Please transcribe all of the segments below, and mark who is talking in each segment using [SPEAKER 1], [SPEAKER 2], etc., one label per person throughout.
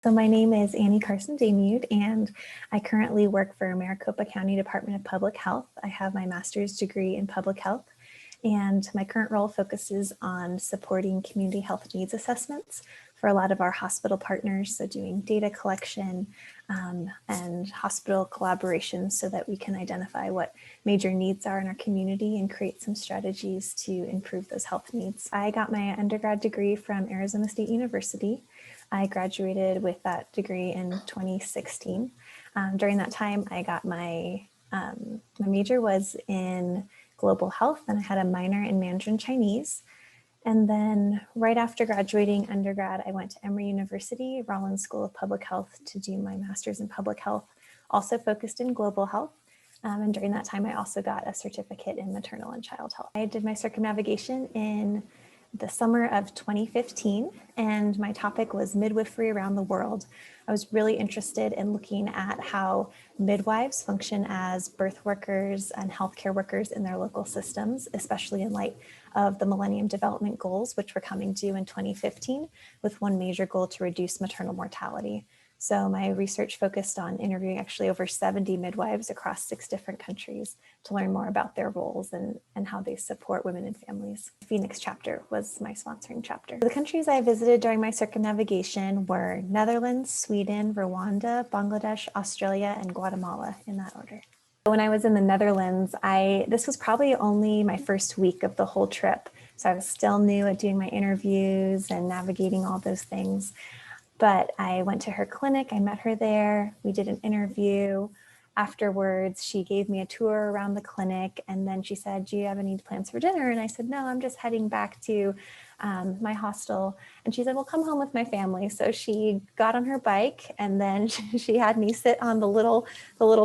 [SPEAKER 1] So my name is Carson Daymude, and I currently work for Maricopa County Department of Public Health. I have my master's degree in public health, and my current role focuses on supporting community health needs assessments for a lot of our hospital partners, so doing data collection and hospital collaboration so that we can identify what major needs are in our community and create some strategies to improve those health needs. I got my undergrad degree from Arizona State University. I graduated with that degree in 2016. During that time, I got my major was in global health, and I had a minor in Mandarin Chinese. And then right after graduating undergrad, I went to Emory University, Rollins School of Public Health, to do my master's in public health, also focused in global health. And during that time, I also got a certificate in maternal and child health. I did my circumnavigation in the summer of 2015, and my topic was midwifery around the world. I was really interested in looking at how midwives function as birth workers and healthcare workers in their local systems, especially in light of the Millennium Development Goals, which were coming due in 2015, with one major goal to reduce maternal mortality. So my research focused on interviewing actually over 70 midwives across 6 different countries to learn more about their roles and how they support women and families. Phoenix chapter was my sponsoring chapter. The countries I visited during my circumnavigation were Netherlands, Sweden, Rwanda, Bangladesh, Australia, and Guatemala, in that order. When I was in the Netherlands, this was probably only my first week of the whole trip. So I was still new at doing my interviews and navigating all those things. But I went to her clinic, I met her there, we did an interview. Afterwards, she gave me a tour around the clinic, and then she said, "Do you have any plans for dinner?" And I said, "No, I'm just heading back to my hostel." And she said, "Well, come home with my family." So she got on her bike, and then she had me sit on the little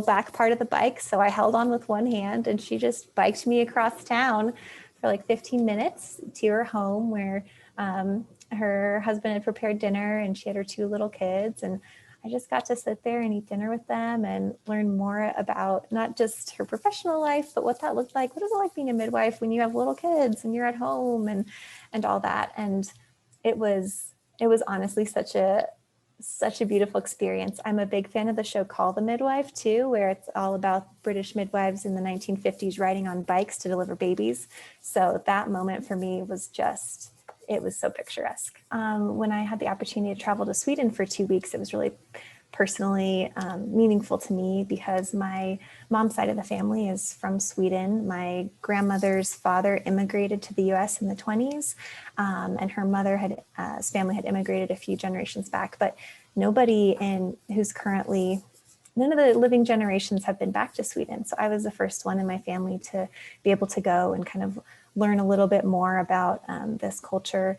[SPEAKER 1] back part of the bike. So I held on with one hand, and she just biked me across town for like 15 minutes to her home, where her husband had prepared dinner, and she had her 2 little kids, and I just got to sit there and eat dinner with them and learn more about not just her professional life, but what that looked like. What is it like being a midwife when you have little kids and you're at home and all that? And it was honestly such a beautiful experience. I'm a big fan of the show Call the Midwife too, where it's all about British midwives in the 1950s riding on bikes to deliver babies. So that moment for me was just, it was so picturesque. When I had the opportunity to travel to Sweden for 2 weeks, it was really personally meaningful to me because my mom's side of the family is from Sweden. My grandmother's father immigrated to the US in the 20s, and her mother's family had immigrated a few generations back, but nobody who's currently, none of the living generations have been back to Sweden. So I was the first one in my family to be able to go and kind of learn a little bit more about this culture.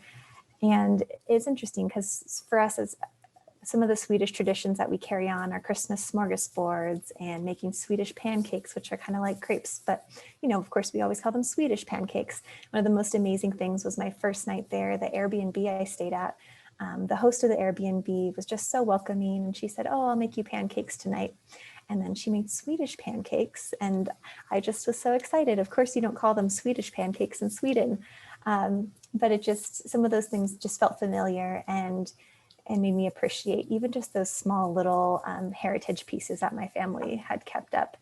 [SPEAKER 1] And it's interesting because for us, as some of the Swedish traditions that we carry on are Christmas smorgasbords and making Swedish pancakes, which are kind of like crepes, but of course we always call them Swedish pancakes. One of the most amazing things was my first night there, the Airbnb I stayed at. The host of the Airbnb was just so welcoming, and she said, "Oh, I'll make you pancakes tonight." And then she made Swedish pancakes, and I just was so excited. Of course, you don't call them Swedish pancakes in Sweden, but some of those things just felt familiar and made me appreciate even just those small little heritage pieces that my family had kept up.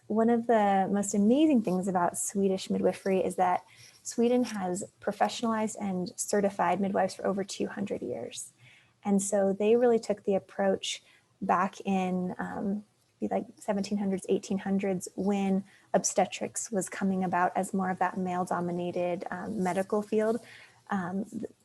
[SPEAKER 1] One of the most amazing things about Swedish midwifery is that Sweden has professionalized and certified midwives for over 200 years. And so they really took the approach back in like 1700s, 1800s, when obstetrics was coming about as more of that male-dominated medical field.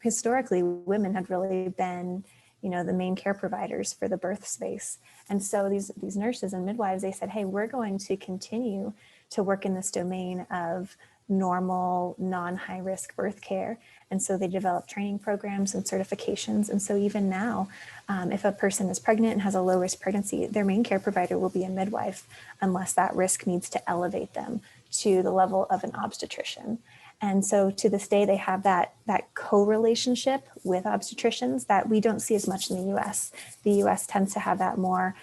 [SPEAKER 1] Historically, women had really been, the main care providers for the birth space. And so these nurses and midwives, they said, "Hey, we're going to continue to work in this domain of normal, non-high risk birth care." And so they developed training programs and certifications. And so even now, if a person is pregnant and has a low risk pregnancy, their main care provider will be a midwife unless that risk needs to elevate them to the level of an obstetrician. And so to this day, they have that co-relationship with obstetricians that we don't see as much in the US. The US tends to have that more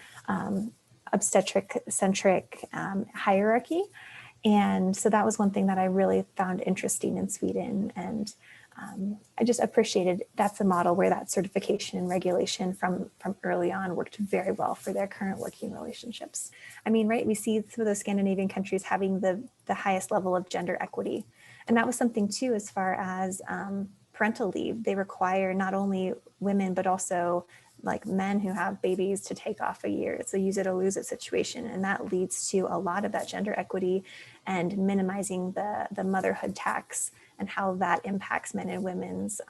[SPEAKER 1] obstetric-centric hierarchy. And so that was one thing that I really found interesting in Sweden. And I just appreciated that's a model where that certification and regulation from early on worked very well for their current working relationships. I mean, right, we see some of those Scandinavian countries having the highest level of gender equity. And that was something too, as far as parental leave. They require not only women, but also like men who have babies to take off a year. It's a use it or lose it situation. And that leads to a lot of that gender equity and minimizing the motherhood tax and how that impacts men and women's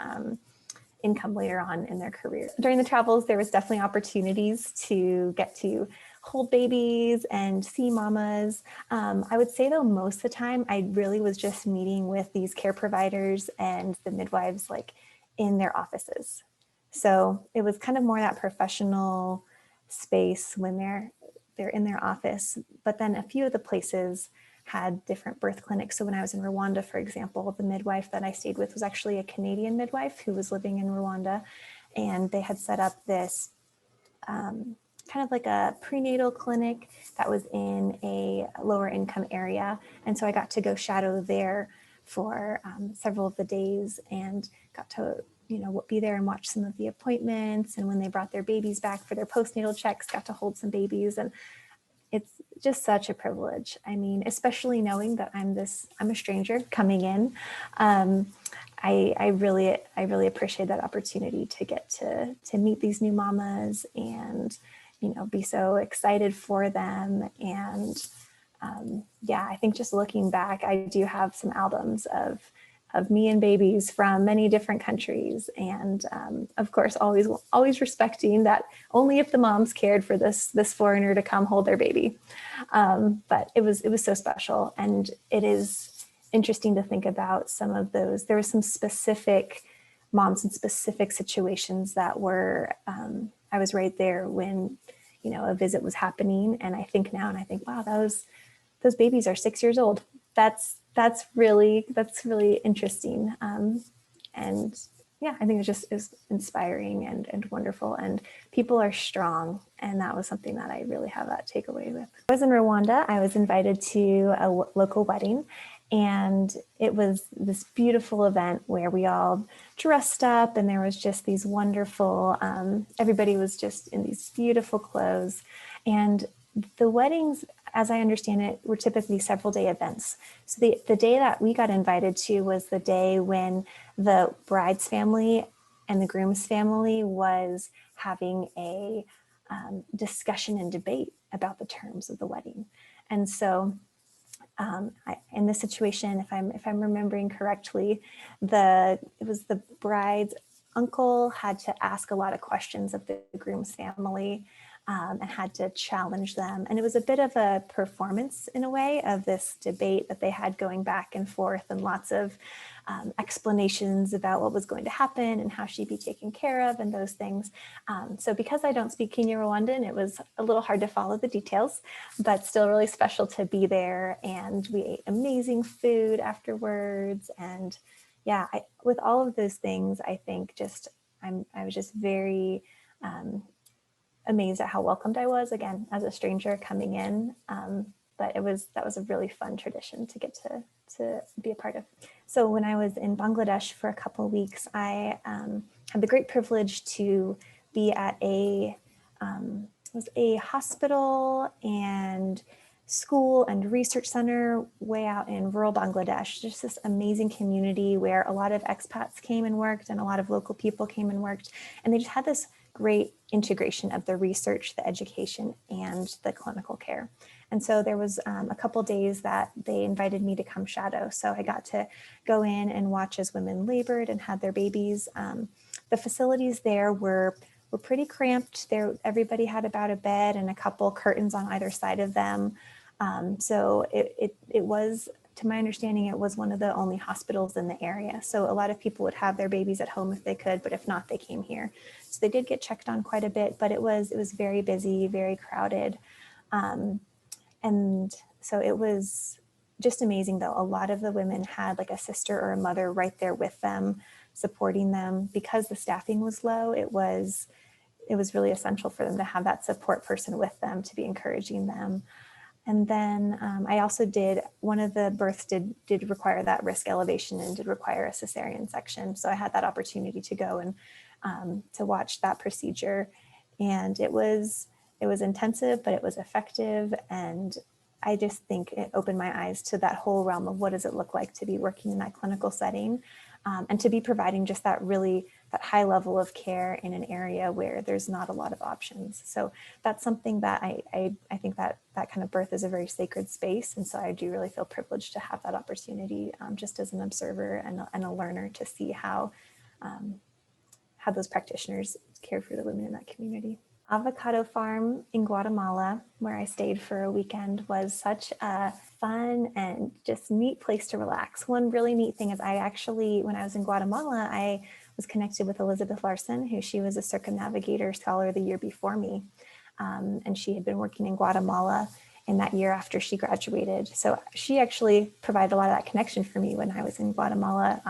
[SPEAKER 1] income later on in their career. During the travels, there was definitely opportunities to get to hold babies and see mamas. I would say though, most of the time, I really was just meeting with these care providers and the midwives like in their offices. So it was kind of more that professional space when they're in their office. But then a few of the places had different birth clinics. So when I was in Rwanda, for example, the midwife that I stayed with was actually a Canadian midwife who was living in Rwanda. And they had set up this kind of like a prenatal clinic that was in a lower income area. And so I got to go shadow there for several of the days and got to be there and watch some of the appointments. And when they brought their babies back for their postnatal checks, got to hold some babies. And it's just such a privilege. I mean, especially knowing that I'm a stranger coming in. I really appreciate that opportunity to get to meet these new mamas and, be so excited for them. And I think just looking back, I do have some albums of me and babies from many different countries. And of course, always respecting that only if the moms cared for this foreigner to come hold their baby. But it was so special. And it is interesting to think about some of those. There were some specific moms in specific situations that were, I was right there when, a visit was happening. And I think now, wow, those babies are 6 years old. That's really interesting. And yeah, I think it just is inspiring and wonderful, and people are strong. And that was something that I really have that takeaway with. I was in Rwanda. I was invited to a local wedding, and it was this beautiful event where we all dressed up, and there was just these wonderful, everybody was just in these beautiful clothes. And the weddings, as I understand it, were typically several day events. So the day that we got invited to was the day when the bride's family and the groom's family was having a discussion and debate about the terms of the wedding. And so in this situation, if I'm remembering correctly, it was the bride's uncle had to ask a lot of questions of the groom's family. And had to challenge them. And it was a bit of a performance in a way of this debate that they had going back and forth, and lots of explanations about what was going to happen and how she'd be taken care of and those things. So because I don't speak Kinyarwandan, it was a little hard to follow the details, but still really special to be there. And we ate amazing food afterwards. And yeah, with all of those things, I think I was just very amazed at how welcomed I was, again, as a stranger coming in. But that was a really fun tradition to get to be a part of. So when I was in Bangladesh for a couple of weeks, I had the great privilege to be at a hospital and school and research center way out in rural Bangladesh. Just this amazing community where a lot of expats came and worked, and a lot of local people came and worked. And they just had this great integration of the research, the education, and the clinical care. And so there was a couple days that they invited me to come shadow. So I got to go in and watch as women labored and had their babies. The facilities there were pretty cramped. Everybody had about a bed and a couple curtains on either side of them. So it was, to my understanding, it was one of the only hospitals in the area. So a lot of people would have their babies at home if they could, but if not, they came here. So they did get checked on quite a bit, but it was very busy, very crowded. And so it was just amazing, though. A lot of the women had like a sister or a mother right there with them, supporting them. Because the staffing was low, it was really essential for them to have that support person with them to be encouraging them. And then I also one of the births did require that risk elevation and did require a cesarean section. So I had that opportunity to go and to watch that procedure. And it was intensive, but it was effective. And I just think it opened my eyes to that whole realm of what does it look like to be working in that clinical setting, and to be providing just that high level of care in an area where there's not a lot of options. So that's something that I think that kind of birth is a very sacred space. And so I do really feel privileged to have that opportunity, just as an observer and a learner, to see how those practitioners care for the women in that community. Avocado farm in Guatemala, where I stayed for a weekend, was such a fun and just neat place to relax. One really neat thing is when I was in Guatemala, I was connected with Elizabeth Larson, she was a circumnavigator scholar the year before me. And she had been working in Guatemala in that year after she graduated. So she actually provided a lot of that connection for me when I was in Guatemala,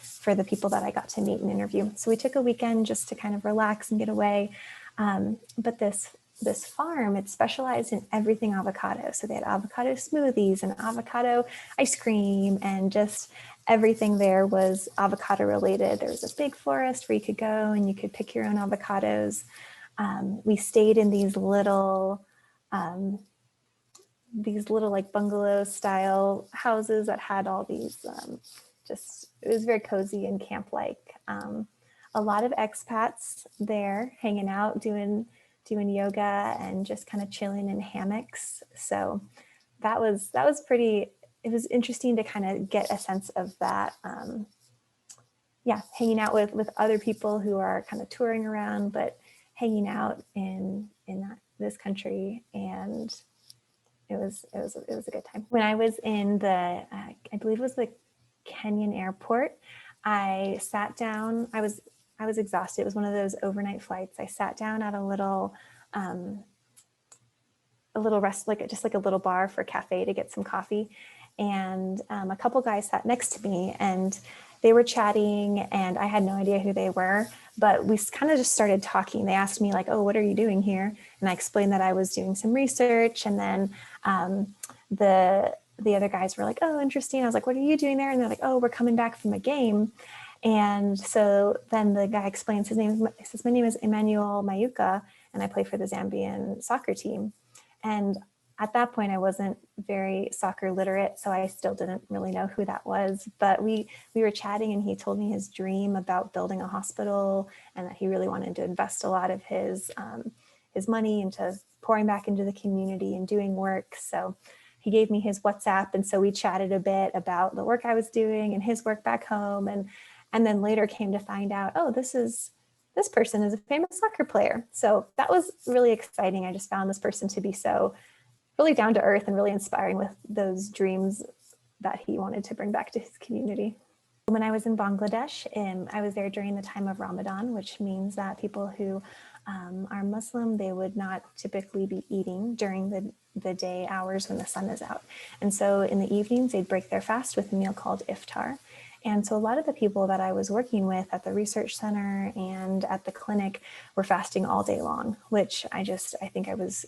[SPEAKER 1] for the people that I got to meet and interview. So we took a weekend just to kind of relax and get away. But this farm, it specialized in everything avocado. So they had avocado smoothies and avocado ice cream, and just everything there was avocado related. There was a big forest where you could go and you could pick your own avocados. We stayed in these little like bungalow style houses that had all these, it was very cozy and camp-like. A lot of expats there hanging out, doing yoga and just kind of chilling in hammocks. So that was pretty, it was interesting to kind of get a sense of that. Hanging out with other people who are kind of touring around, but hanging out in this country. And it was a good time. When I was in I believe it was the Kenyan airport, I sat down. I was exhausted. It was one of those overnight flights. I sat down at a little rest, just like a little bar for cafe to get some coffee. And a couple guys sat next to me, and they were chatting, and I had no idea who they were, but we kind of just started talking. They asked me like, "Oh, what are you doing here?" And I explained that I was doing some research. And then the other guys were like, "Oh, interesting." I was like, "What are you doing there?" And they're like, "Oh, we're coming back from a game." And so then the guy explains his name. He says, "My name is Emmanuel Mayuka, and I play for the Zambian soccer team." And at that point, I wasn't very soccer literate, so I still didn't really know who that was. But we were chatting, and he told me his dream about building a hospital, and that he really wanted to invest a lot of his money into pouring back into the community and doing work. So he gave me his WhatsApp, and so we chatted a bit about the work I was doing and his work back home, and then later came to find out, oh, this person is a famous soccer player. So that was really exciting. I just found this person to be so really down to earth and really inspiring with those dreams that he wanted to bring back to his community. When I was in Bangladesh, I was there during the time of Ramadan, which means that people who are Muslim, they would not typically be eating during the day hours when the sun is out. And so in the evenings, they'd break their fast with a meal called iftar. And so a lot of the people that I was working with at the research center and at the clinic were fasting all day long, which I think I was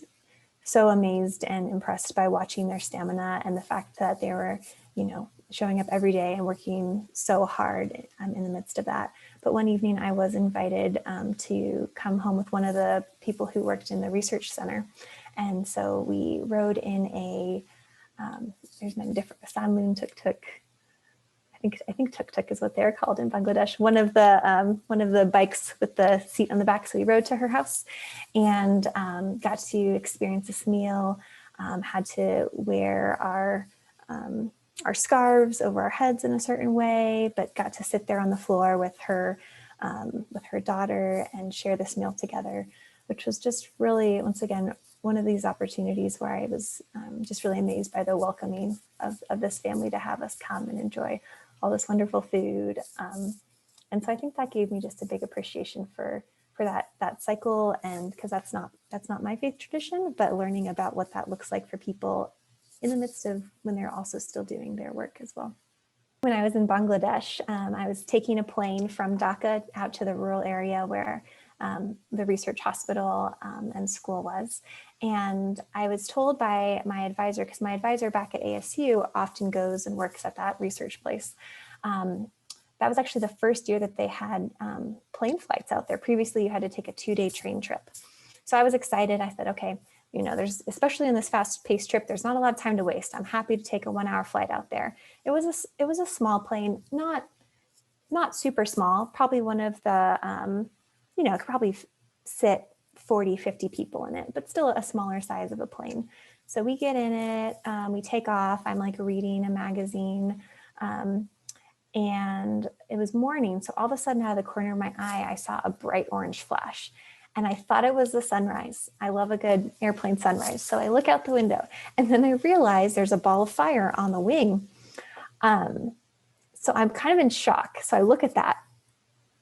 [SPEAKER 1] so amazed and impressed by watching their stamina and the fact that they were, showing up every day and working so hard in the midst of that. But one evening I was invited to come home with one of the people who worked in the research center. And so we rode in there's many different, Sanloon tuk-tuk. I think tuk-tuk is what they're called in Bangladesh. One of the bikes with the seat on the back. So we rode to her house and got to experience this meal. Had to wear our scarves over our heads in a certain way, but got to sit there on the floor with her daughter and share this meal together, which was just really, once again, one of these opportunities where I was just really amazed by the welcoming of this family to have us come and enjoy all this wonderful food. And so I think that gave me just a big appreciation for that cycle, and because that's not my faith tradition, but learning about what that looks like for people in the midst of when they're also still doing their work as well. When I was in Bangladesh, I was taking a plane from Dhaka out to the rural area where the research hospital and school was. And I was told by my advisor, because my advisor back at ASU often goes and works at that research place. That was actually the first year that they had plane flights out there. Previously, you had to take a 2-day train trip. So I was excited. I said, okay, you know, there's, especially in this fast-paced trip, there's not a lot of time to waste. I'm happy to take a 1-hour flight out there. It was a small plane, not super small, probably one of the, you know, it could probably sit 40, 50 people in it, but still a smaller size of a plane. So we get in it, we take off. I'm like reading a magazine, and it was morning. So all of a sudden out of the corner of my eye, I saw a bright orange flash. And I thought it was the sunrise. I love a good airplane sunrise. So I look out the window and then I realize there's a ball of fire on the wing. So I'm kind of in shock. So I look at that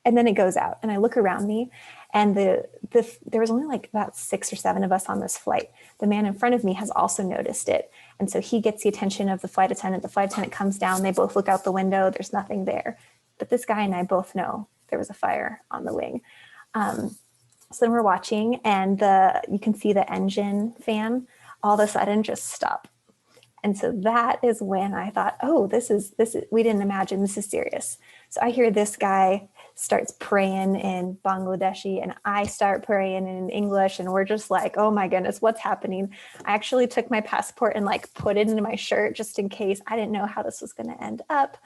[SPEAKER 1] and then it goes out and I look around me, and there was only like about 6 or 7 of us on this flight. The man in front of me has also noticed it. And so he gets the attention of the flight attendant. The flight attendant comes down. They both look out the window. There's nothing there. But this guy and I both know there was a fire on the wing. So then we're watching, and you can see the engine fan all of a sudden just stop. And so that is when I thought, oh, this is, we didn't imagine this is serious. So I hear this guy starts praying in Bangladeshi and I start praying in English, and we're just like, oh my goodness, what's happening? I actually took my passport and like put it into my shirt just in case. I didn't know how this was going to end up.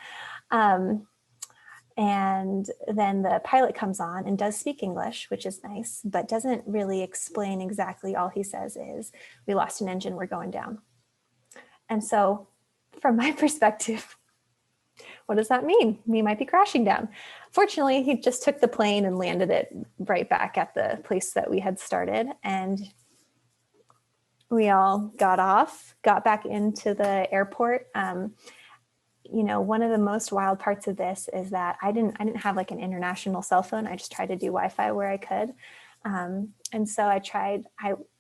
[SPEAKER 1] And then the pilot comes on and does speak English, which is nice, but doesn't really explain exactly. All he says is, we lost an engine, we're going down. And so from my perspective, what does that mean? We might be crashing down. Fortunately, he just took the plane and landed it right back at the place that we had started. And we all got off, got back into the airport. You know, one of the most wild parts of this is that I didn't have like an international cell phone. I just tried to do Wi-Fi where I could. And so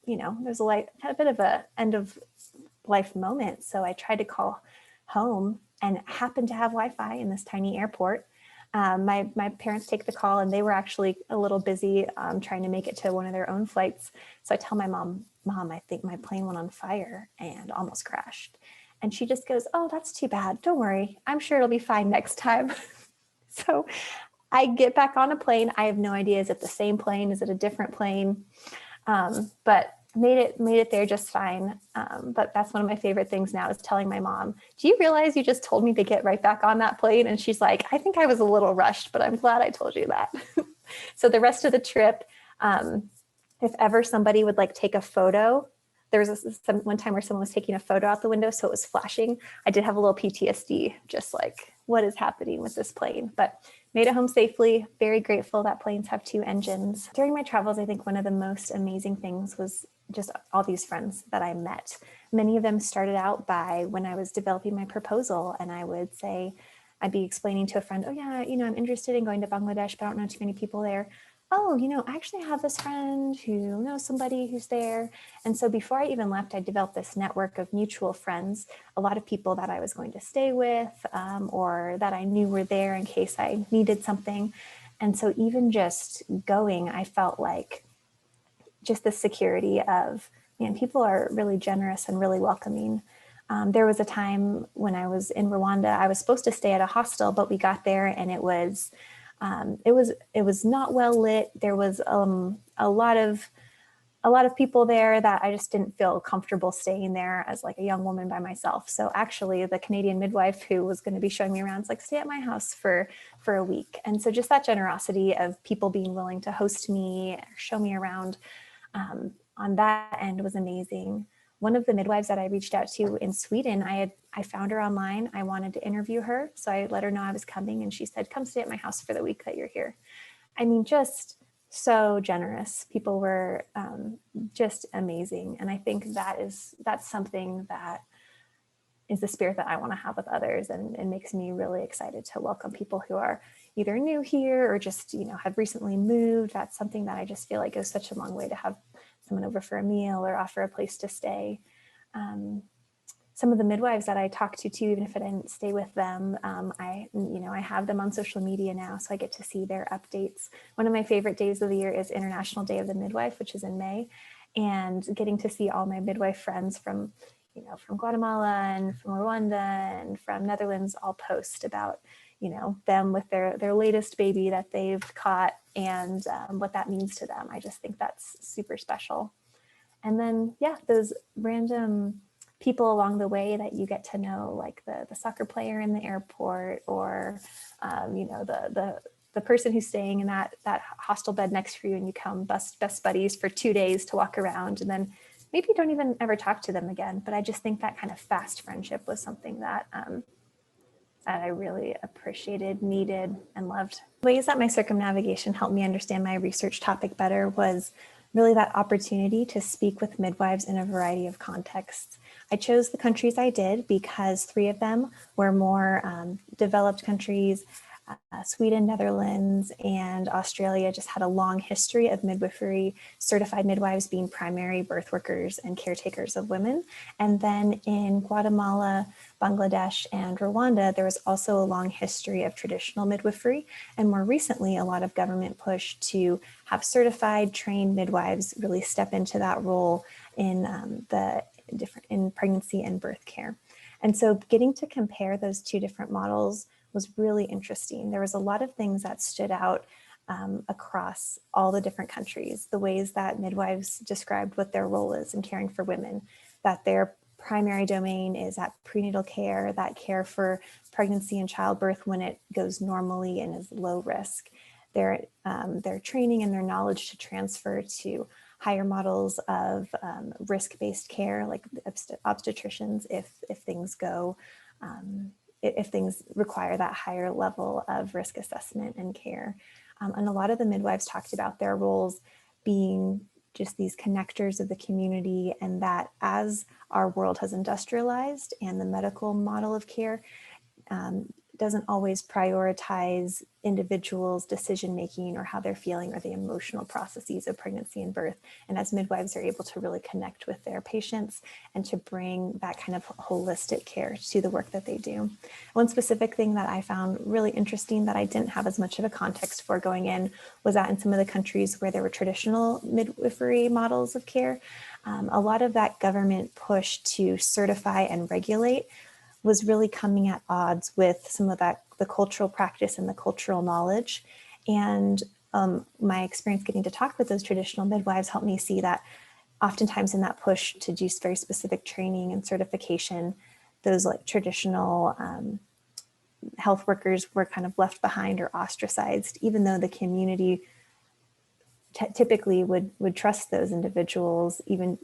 [SPEAKER 1] you know, there's a bit of a end of life moment. So I tried to call home and happened to have Wi-Fi in this tiny airport. My parents take the call, and they were actually a little busy trying to make it to one of their own flights. So I tell my mom, I think my plane went on fire and almost crashed. And she just goes, oh, that's too bad. Don't worry. I'm sure it'll be fine next time. So I get back on a plane. I have no idea. Is it the same plane? Is it a different plane? But made it there just fine. But that's one of my favorite things now, is telling my mom, do you realize you just told me to get right back on that plane? And she's like, I think I was a little rushed, but I'm glad I told you that. So the rest of the trip, if ever somebody would like take a photo, there was one time where someone was taking a photo out the window, so it was flashing. I did have a little PTSD, just like, what is happening with this plane? But made it home safely. Very grateful that planes have 2 engines. During my travels, I think one of the most amazing things was just all these friends that I met. Many of them started out by when I was developing my proposal, and I would say, I'd be explaining to a friend, oh yeah, you know, I'm interested in going to Bangladesh, but I don't know too many people there. Oh, you know, I actually have this friend who knows somebody who's there. And so before I even left, I developed this network of mutual friends, a lot of people that I was going to stay with, or that I knew were there in case I needed something. And so even just going, I felt like just the security of, man, people are really generous and really welcoming. There was a time when I was in Rwanda, I was supposed to stay at a hostel, but we got there and it was not well lit. There was a lot of people there that I just didn't feel comfortable staying there as like a young woman by myself. So actually the Canadian midwife who was going to be showing me around was like, stay at my house for a week. And so just that generosity of people being willing to host me, show me around on that end was amazing. One of the midwives that I reached out to in Sweden, I found her online. I wanted to interview her. So I let her know I was coming, and she said, come stay at my house for the week that you're here. I mean, just so generous. People were just amazing. And I think that's something that is the spirit that I want to have with others, and makes me really excited to welcome people who are either new here or just, you know, have recently moved. That's something that I just feel like goes such a long way, to have someone over for a meal or offer a place to stay. So some of the midwives that I talked to too, even if I didn't stay with them, I have them on social media now, so I get to see their updates. One of my favorite days of the year is International Day of the Midwife, which is in May, and getting to see all my midwife friends from Guatemala and from Rwanda and from Netherlands all post about, them with their latest baby that they've caught and what that means to them. I just think that's super special. And then, yeah, those random people along the way that you get to know, like the soccer player in the airport, or the person who's staying in that hostel bed next to you, and you come best buddies for 2 days to walk around, and then maybe you don't even ever talk to them again. But I just think that kind of fast friendship was something that I really appreciated, needed, and loved. Ways that my circumnavigation helped me understand my research topic better was really that opportunity to speak with midwives in a variety of contexts. I chose the countries I did because 3 of them were more developed countries. Sweden, Netherlands, and Australia just had a long history of midwifery, certified midwives being primary birth workers and caretakers of women. And then in Guatemala, Bangladesh, and Rwanda, there was also a long history of traditional midwifery. And more recently, a lot of government push to have certified, trained midwives really step into that role in in pregnancy and birth care. And so getting to compare those 2 different models was really interesting. There was a lot of things that stood out across all the different countries, the ways that midwives described what their role is in caring for women, that their primary domain is at prenatal care, that care for pregnancy and childbirth when it goes normally and is low risk. Their training and their knowledge to transfer to higher models of risk-based care, like obstetricians, if things go if things require that higher level of risk assessment and care. And a lot of the midwives talked about their roles being just these connectors of the community, and that as our world has industrialized and the medical model of care doesn't always prioritize individuals' decision-making or how they're feeling or the emotional processes of pregnancy and birth. And as midwives are able to really connect with their patients and to bring that kind of holistic care to the work that they do. One specific thing that I found really interesting that I didn't have as much of a context for going in was that in some of the countries where there were traditional midwifery models of care, a lot of that government push to certify and regulate was really coming at odds with some of the cultural practice and the cultural knowledge. And my experience getting to talk with those traditional midwives helped me see that oftentimes in that push to do very specific training and certification, those like traditional health workers were kind of left behind or ostracized, even though the community typically would trust those individuals, even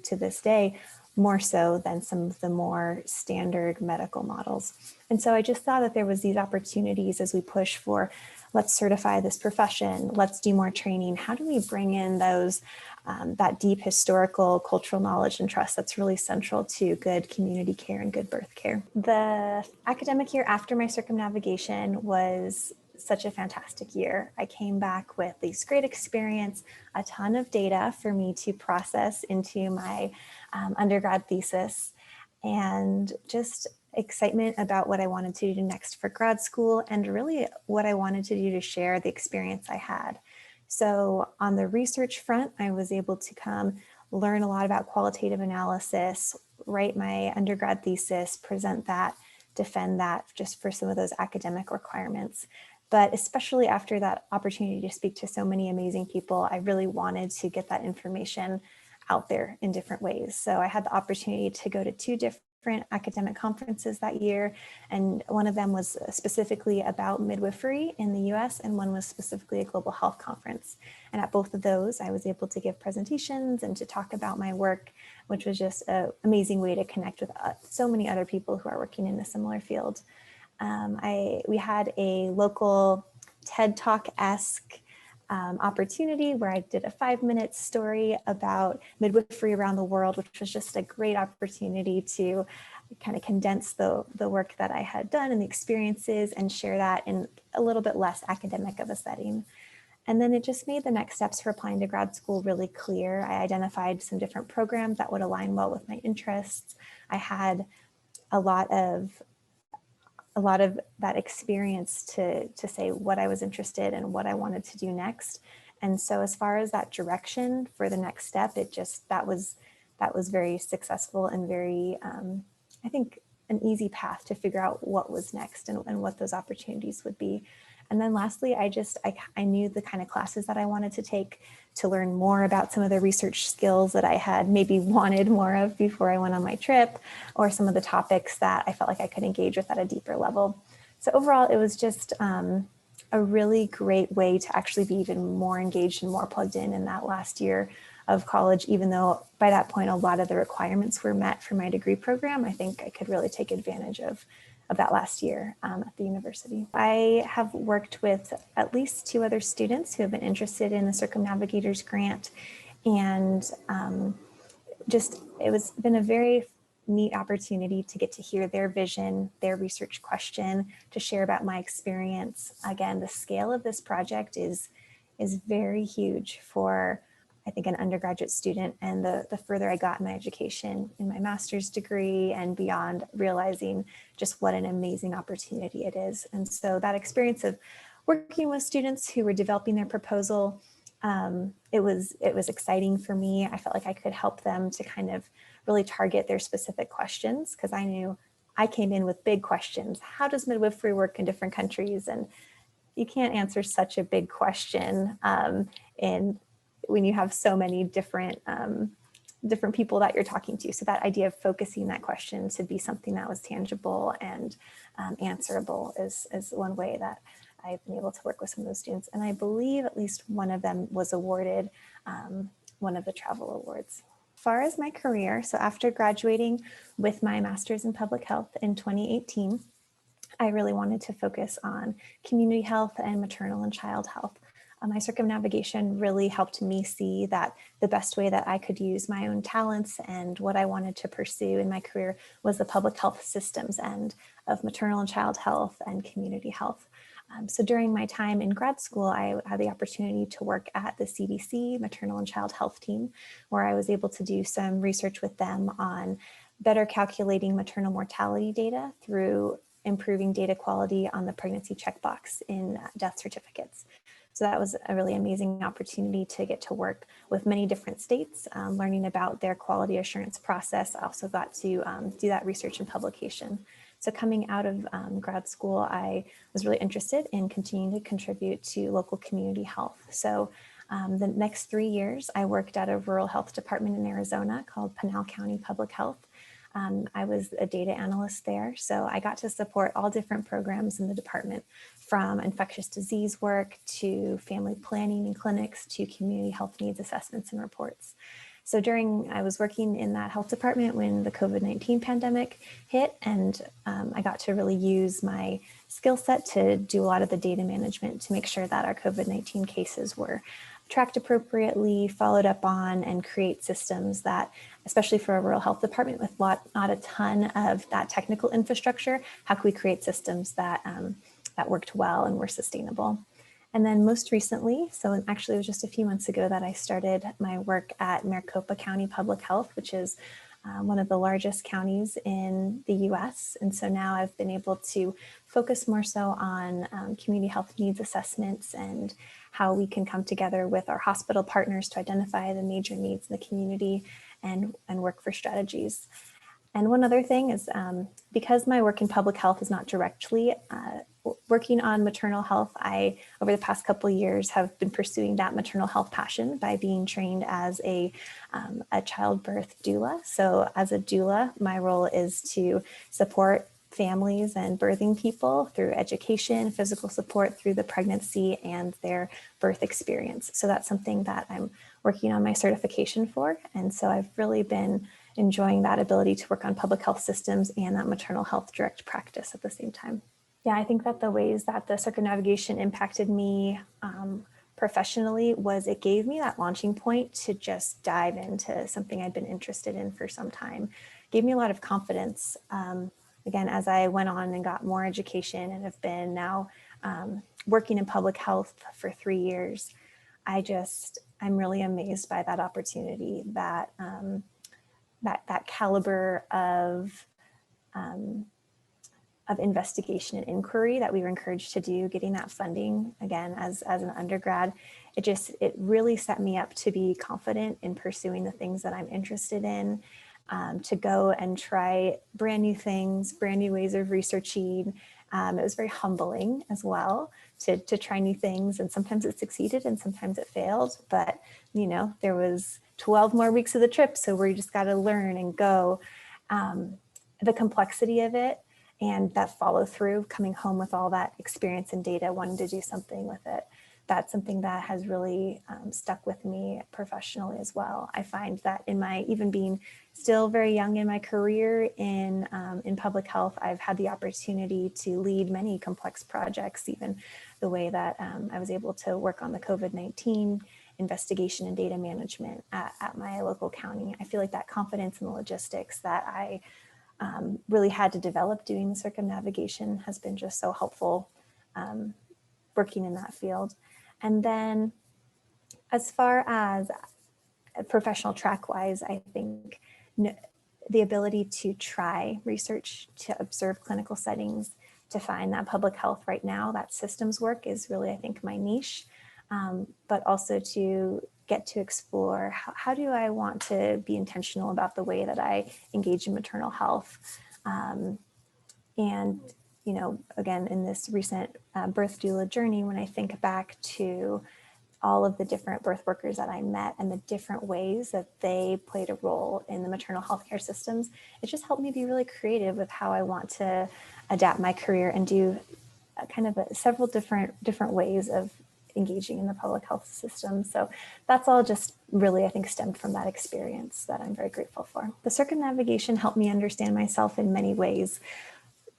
[SPEAKER 1] to this day, more so than some of the more standard medical models. And so I just thought that there was these opportunities as we push for, let's certify this profession, let's do more training. How do we bring in those, that deep historical cultural knowledge and trust that's really central to good community care and good birth care? The academic year after my circumnavigation was such a fantastic year. I came back with this great experience, a ton of data for me to process into my undergrad thesis, and just excitement about what I wanted to do next for grad school, and really what I wanted to do to share the experience I had. So on the research front, I was able to come learn a lot about qualitative analysis, write my undergrad thesis, present that, defend that just for some of those academic requirements. But especially after that opportunity to speak to so many amazing people, I really wanted to get that information out there in different ways. So I had the opportunity to go to 2 different academic conferences that year. And one of them was specifically about midwifery in the US, and one was specifically a global health conference. And at both of those, I was able to give presentations and to talk about my work, which was just an amazing way to connect with so many other people who are working in a similar field. We had a local TED Talk-esque opportunity where I did a 5-minute story about midwifery around the world, which was just a great opportunity to kind of condense the work that I had done and the experiences and share that in a little bit less academic of a setting. And then it just made the next steps for applying to grad school really clear. I identified some different programs that would align well with my interests. I had a lot of that experience to say what I was interested in and what I wanted to do next. And so as far as that direction for the next step, that was very successful and very, I think, an easy path to figure out what was next and what those opportunities would be. And then lastly, I knew the kind of classes that I wanted to take to learn more about some of the research skills that I had maybe wanted more of before I went on my trip, or some of the topics that I felt like I could engage with at a deeper level. So overall, it was just a really great way to actually be even more engaged and more plugged in that last year of college, even though by that point, a lot of the requirements were met for my degree program. I think I could really take advantage of that last year at the university. I have worked with at least 2 other students who have been interested in the Circumnavigators grant, and it been a very neat opportunity to get to hear their vision, their research question, to share about my experience. Again, the scale of this project is very huge for, I think, an undergraduate student. And the further I got in my education, in my master's degree and beyond, realizing just what an amazing opportunity it is. And so that experience of working with students who were developing their proposal, it was exciting for me. I felt like I could help them to kind of really target their specific questions, because I knew I came in with big questions. How does midwifery work in different countries? And you can't answer such a big question and when you have so many different people that you're talking to. So that idea of focusing that question to be something that was tangible and answerable is one way that I've been able to work with some of those students. And I believe at least one of them was awarded one of the travel awards. As far as my career, so after graduating with my master's in public health in 2018, I really wanted to focus on community health and maternal and child health. My circumnavigation really helped me see that the best way that I could use my own talents and what I wanted to pursue in my career was the public health systems end of maternal and child health and community health. So during my time in grad school, I had the opportunity to work at the CDC maternal and child health team, where I was able to do some research with them on better calculating maternal mortality data through improving data quality on the pregnancy checkbox in death certificates. So that was a really amazing opportunity to get to work with many different states, learning about their quality assurance process. I also got to do that research and publication. So coming out of grad school, I was really interested in continuing to contribute to local community health. So the next 3 years, I worked at a rural health department in Arizona called Pinal County Public Health. I was a data analyst there, so I got to support all different programs in the department, from infectious disease work to family planning and clinics to community health needs assessments and reports. So I was working in that health department when the COVID-19 pandemic hit, and I got to really use my skill set to do a lot of the data management to make sure that our COVID-19 cases were tracked appropriately, followed up on, and create systems that, especially for a rural health department with not a ton of that technical infrastructure, how can we create systems that worked well and were sustainable? And then most recently, so actually it was just a few months ago that I started my work at Maricopa County Public Health, which is one of the largest counties in the US. And so now I've been able to focus more so on community health needs assessments and how we can come together with our hospital partners to identify the major needs in the community and work for strategies. And one other thing is because my work in public health is not directly working on maternal health, I, over the past couple of years, have been pursuing that maternal health passion by being trained as a childbirth doula. So as a doula, my role is to support families and birthing people through education, physical support through the pregnancy and their birth experience. So that's something that I'm working on my certification for. And so I've really been enjoying that ability to work on public health systems and that maternal health direct practice at the same time. Yeah, I think that the ways that the circumnavigation impacted me professionally was it gave me that launching point to just dive into something I'd been interested in for some time. It gave me a lot of confidence. Again, as I went on and got more education and have been now working in public health for 3 years, I'm really amazed by that opportunity, that caliber of investigation and inquiry that we were encouraged to do, getting that funding again as an undergrad. It really set me up to be confident in pursuing the things that I'm interested in, to go and try brand new things, brand new ways of researching. It was very humbling as well to try new things, and sometimes it succeeded and sometimes it failed, but there was 12 more weeks of the trip, so we just got to learn and go. The complexity of it and that follow through, coming home with all that experience and data, wanting to do something with it, that's something that has really stuck with me professionally as well. I find that even being still very young in my career in public health, I've had the opportunity to lead many complex projects, even the way that I was able to work on the COVID-19 investigation and data management at my local county. I feel like that confidence in the logistics that I really had to develop doing the circumnavigation has been just so helpful working in that field. And then as far as professional track wise, I think the ability to try research, to observe clinical settings, to find that public health right now, that systems work is really, I think, my niche, but also to get to explore how do I want to be intentional about the way that I engage in maternal health. And, again, in this recent birth doula journey, when I think back to all of the different birth workers that I met and the different ways that they played a role in the maternal healthcare systems, it just helped me be really creative with how I want to adapt my career and do several different ways of engaging in the public health system. So that's all just really, I think, stemmed from that experience that I'm very grateful for. The circumnavigation helped me understand myself in many ways.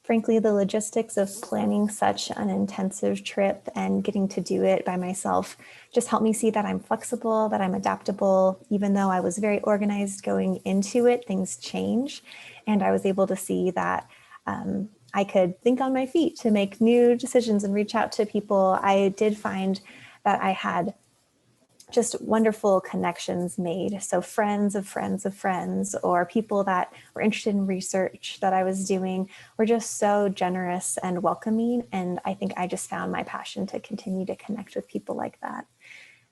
[SPEAKER 1] Frankly, the logistics of planning such an intensive trip and getting to do it by myself just helped me see that I'm flexible, that I'm adaptable. Even though I was very organized going into it, things change. And I was able to see that I could think on my feet to make new decisions and reach out to people. I did find that I had just wonderful connections made. So friends of friends of friends, or people that were interested in research that I was doing, were just so generous and welcoming. And I think I just found my passion to continue to connect with people like that.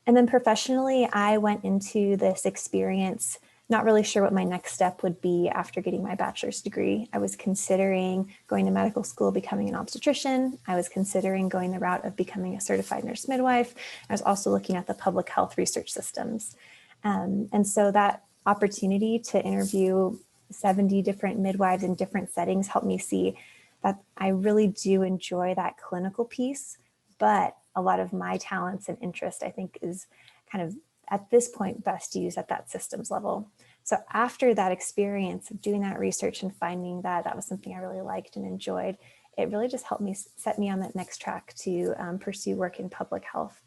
[SPEAKER 1] And then professionally, I went into this experience not really sure what my next step would be after getting my bachelor's degree. I was considering going to medical school, becoming an obstetrician. I was considering going the route of becoming a certified nurse midwife. I was also looking at the public health research systems. And so that opportunity to interview 70 different midwives in different settings helped me see that I really do enjoy that clinical piece, but a lot of my talents and interest, I think, is kind of at this point best used at that systems level. So after that experience of doing that research and finding that that was something I really liked and enjoyed, it really just helped me set me on that next track to pursue work in public health,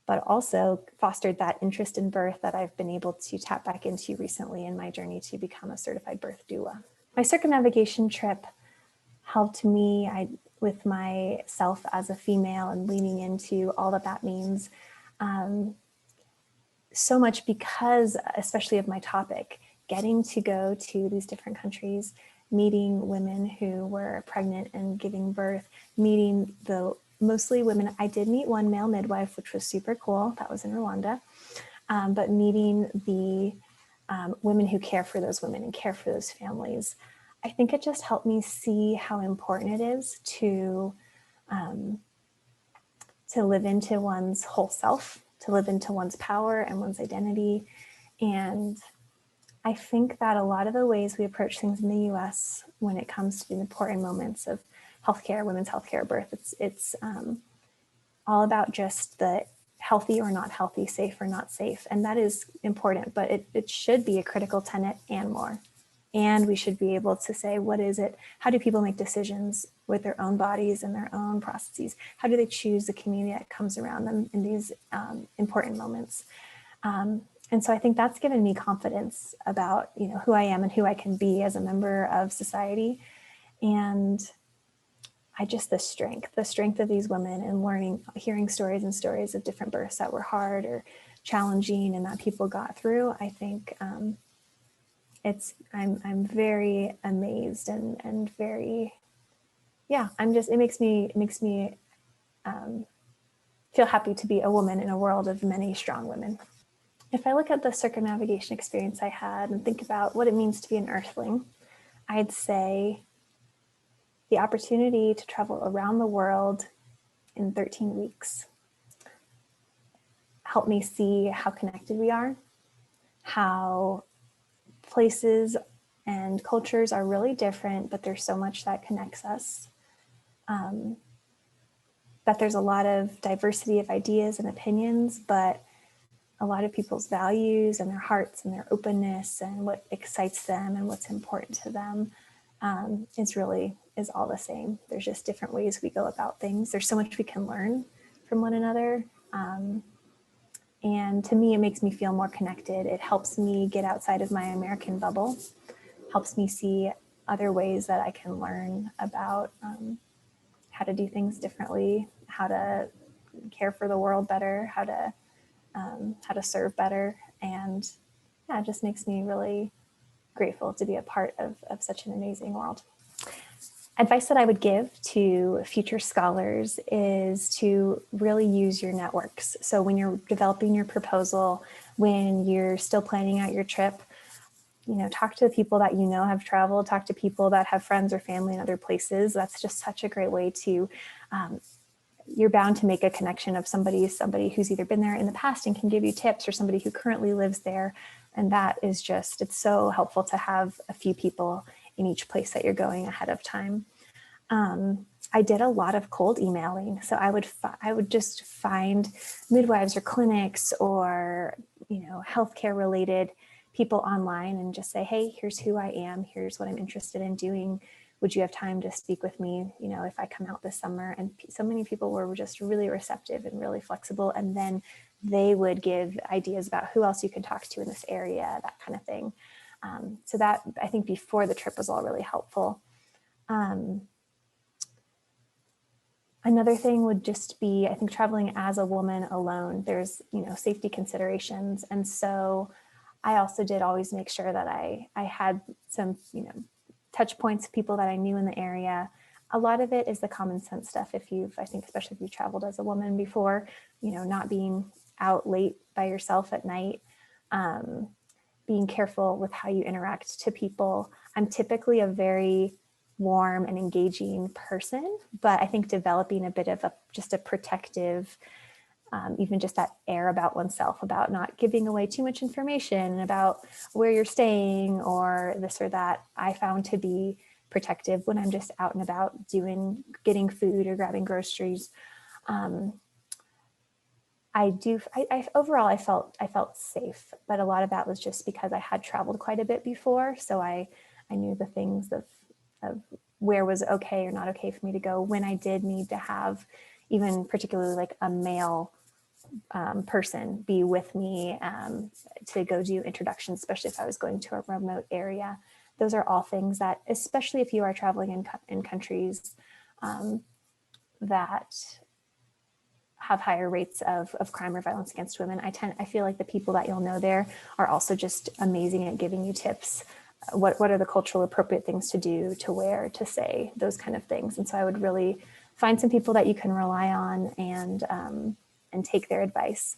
[SPEAKER 1] but also fostered that interest in birth that I've been able to tap back into recently in my journey to become a certified birth doula. My circumnavigation trip helped me with myself as a female and leaning into all that means. So much because, especially of my topic, getting to go to these different countries, meeting women who were pregnant and giving birth, meeting mostly women. I did meet one male midwife, which was super cool. That was in Rwanda. But meeting the women who care for those women and care for those families, I think it just helped me see how important it is to live into one's whole self, to live into one's power and one's identity. And I think that a lot of the ways we approach things in the US when it comes to the important moments of healthcare, women's healthcare, birth, it's all about just the healthy or not healthy, safe or not safe. And that is important, but it should be a critical tenet and more. And we should be able to say, what is it? How do people make decisions with their own bodies and their own processes? How do they choose the community that comes around them in these important moments? And so I think that's given me confidence about, who I am and who I can be as a member of society. And the strength of these women, and hearing stories and stories of different births that were hard or challenging and that people got through. I think I'm very amazed and very, yeah, it makes me feel happy to be a woman in a world of many strong women. If I look at the circumnavigation experience I had and think about what it means to be an earthling, I'd say the opportunity to travel around the world in 13 weeks helped me see how connected we are, how places and cultures are really different, but there's so much that connects us. That there's a lot of diversity of ideas and opinions, but a lot of people's values and their hearts and their openness and what excites them and what's important to them is all the same. There's just different ways we go about things. There's so much we can learn from one another. And to me, it makes me feel more connected. It helps me get outside of my American bubble, helps me see other ways that I can learn about how to do things differently, how to care for the world better, how to serve better. And yeah, it just makes me really grateful to be a part of such an amazing world. Advice that I would give to future scholars is to really use your networks. So when you're developing your proposal, when you're still planning out your trip, talk to the people that have traveled, talk to people that have friends or family in other places. That's just such a great way to, you're bound to make a connection of somebody who's either been there in the past and can give you tips, or somebody who currently lives there. And that is it's so helpful to have a few people in each place that you're going ahead of time. I did a lot of cold emailing. So I would just find midwives or clinics or, healthcare related people online and just say, hey, here's who I am. Here's what I'm interested in doing. Would you have time to speak with me, if I come out this summer? And so many people were just really receptive and really flexible. And then they would give ideas about who else you could talk to in this area, that kind of thing. So that, I think, before the trip was all really helpful. Another thing would just be, I think, traveling as a woman alone. There's, safety considerations. And so I also did always make sure that I had some, touch points, people that I knew in the area. A lot of it is the common sense stuff. I think, especially if you've traveled as a woman before, not being out late by yourself at night, being careful with how you interact to people. I'm typically a very warm and engaging person, but I think developing a bit of just a protective, even just that air about oneself, about not giving away too much information about where you're staying or this or that, I found to be protective when I'm just out and about getting food or grabbing groceries. Overall, I felt safe, but a lot of that was just because I had traveled quite a bit before. So I knew the things of where was okay or not okay for me to go when I did need to have even particularly like a male person be with me to go do introductions, especially if I was going to a remote area. Those are all things that, especially if you are traveling in countries that have higher rates of crime or violence against women, I feel like the people that you'll know there are also just amazing at giving you tips. What are the cultural appropriate things to do, to wear, to say, those kind of things. And so I would really find some people that you can rely on and take their advice.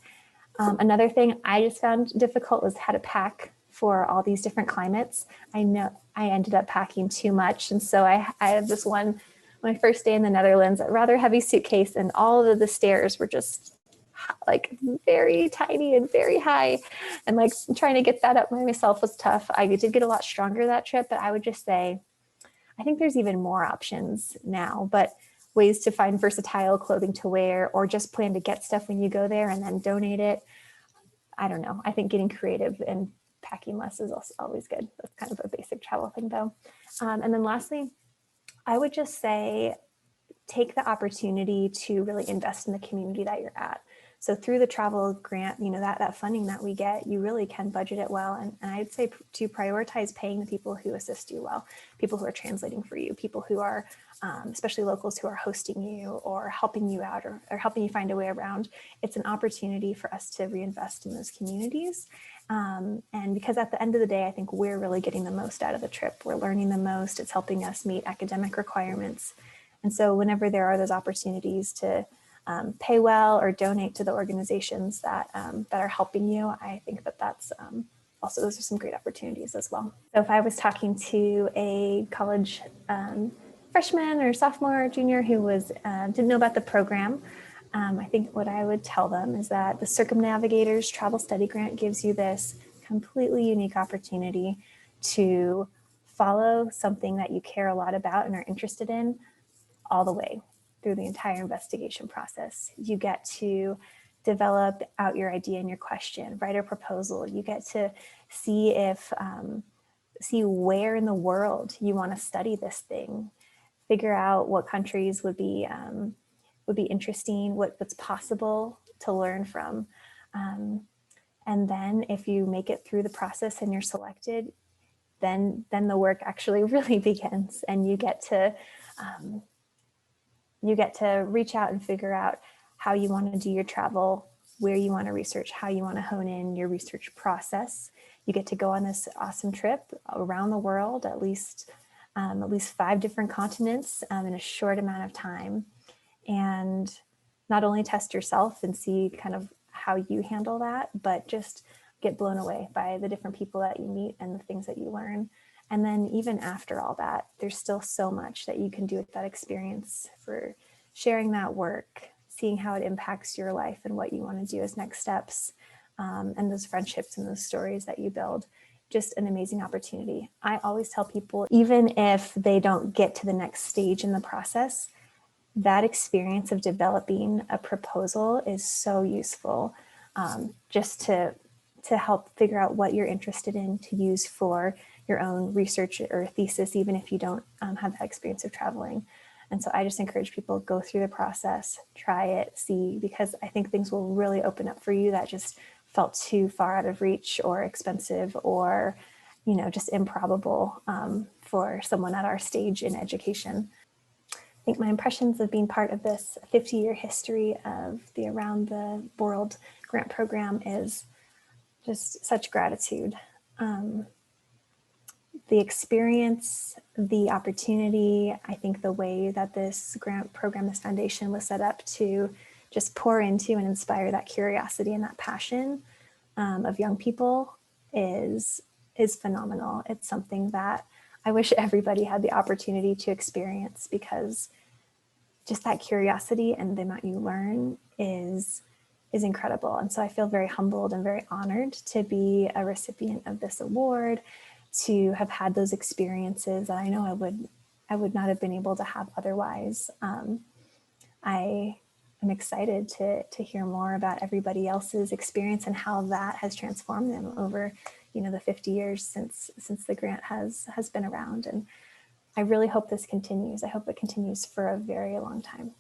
[SPEAKER 1] Another thing I just found difficult was how to pack for all these different climates. I know I ended up packing too much. And so I have this one, my first day in the Netherlands, a rather heavy suitcase, and all of the stairs were just like very tiny and very high. And like trying to get that up by myself was tough. I did get a lot stronger that trip, but I would just say, I think there's even more options now, but ways to find versatile clothing to wear, or just plan to get stuff when you go there and then donate it. I don't know. I think getting creative and packing less is also always good. That's kind of a basic travel thing though. And then lastly, I would just say, take the opportunity to really invest in the community that you're at. So through the travel grant, that funding that we get, you really can budget it well. And I'd say to prioritize paying the people who assist you well, people who are translating for you, people who are, especially locals who are hosting you or helping you out or helping you find a way around. It's an opportunity for us to reinvest in those communities. And because at the end of the day, I think we're really getting the most out of the trip. We're learning the most. It's helping us meet academic requirements. And so whenever there are those opportunities to pay well or donate to the organizations that are helping you, I think that's also, those are some great opportunities as well. So if I was talking to a college freshman or sophomore or junior who didn't know about the program, I think what I would tell them is that the Circumnavigators Travel Study Grant gives you this completely unique opportunity to follow something that you care a lot about and are interested in all the way through the entire investigation process. You get to develop out your idea and your question, write a proposal. You get to see see where in the world you want to study this thing, figure out what countries would be interesting, what's possible to learn from. And then if you make it through the process and you're selected, then the work actually really begins, and you get to reach out and figure out how you want to do your travel, where you want to research, how you want to hone in your research process. You get to go on this awesome trip around the world, at least 5 different continents in a short amount of time, and not only test yourself and see kind of how you handle that, but just get blown away by the different people that you meet and the things that you learn. And then even after all that, there's still so much that you can do with that experience for sharing that work, seeing how it impacts your life and what you want to do as next steps, and those friendships and those stories that you build. Just an amazing opportunity. I always tell people, even if they don't get to the next stage in the process, that experience of developing a proposal is so useful, just to help figure out what you're interested in to use for your own research or thesis, even if you don't have that experience of traveling. And so I just encourage people to go through the process, try it, see, because I think things will really open up for you that just felt too far out of reach or expensive or, just improbable for someone at our stage in education. I think my impressions of being part of this 50-year history of the Around the World grant program is just such gratitude. The experience, the opportunity, I think the way that this grant program, this foundation was set up to just pour into and inspire that curiosity and that passion of young people is phenomenal. It's something that I wish everybody had the opportunity to experience, because just that curiosity and the amount you learn is incredible. And so I feel very humbled and very honored to be a recipient of this award, to have had those experiences that I know I would not have been able to have otherwise. I am excited to hear more about everybody else's experience and how that has transformed them over, the 50 years since the grant has been around. And I really hope this continues. I hope it continues for a very long time.